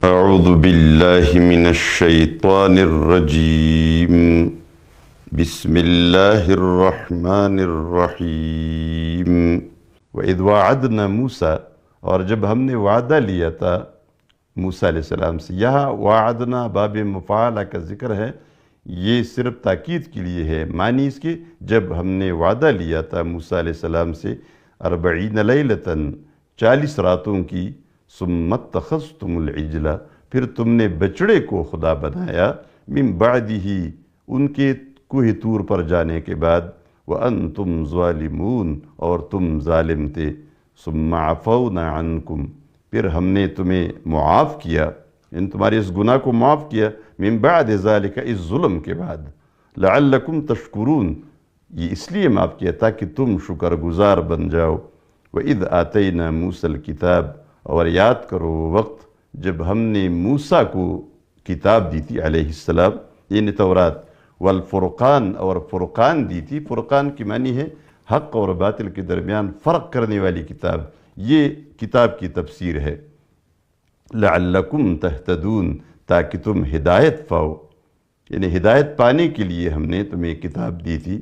اعوذ باللہ من الشیطان الرجیم بسم اللہ الرحمن الرحیم وَإِذْ وَعَدْنَا موسیٰ، اور جب ہم نے وعدہ لیا تھا موسیٰ علیہ السلام سے۔ یہاں وعدنا باب مفاعلہ کا ذکر ہے، یہ صرف تاکید کے لیے ہے۔ معنی اس کے جب ہم نے وعدہ لیا تھا موسیٰ علیہ السلام سے 40 لیلتاً 40 راتوں کی، ثم اتخذتم العجل، پھر تم نے بچڑے کو خدا بنایا، من بعدہ، ان کے کوہ طور پر جانے کے بعد، وانتم ظالمون، اور تم ظالم تھے، ثم عفونا عنکم، پھر ہم نے تمہیں معاف کیا، ان تمہارے اس گناہ کو معاف کیا، من بعد ذالک، اس ظلم کے بعد، لعلکم تشکرون، یہ اس لیے معاف کیا تاکہ تم شکر گزار بن جاؤ۔ وَإِذْ آتَيْنَا مُوسَى الْكِتَابَ، اور یاد کرو وہ وقت جب ہم نے موسیٰ کو کتاب دی تھی علیہ السلام، یعنی تورات، والفرقان، اور فرقان دی تھی۔ فرقان کی معنی ہے حق اور باطل کے درمیان فرق کرنے والی کتاب، یہ کتاب کی تفسیر ہے۔ لعلکم تہتدون، تاکہ تم ہدایت پاؤ، یعنی ہدایت پانے کے لیے ہم نے تمہیں کتاب دی تھی۔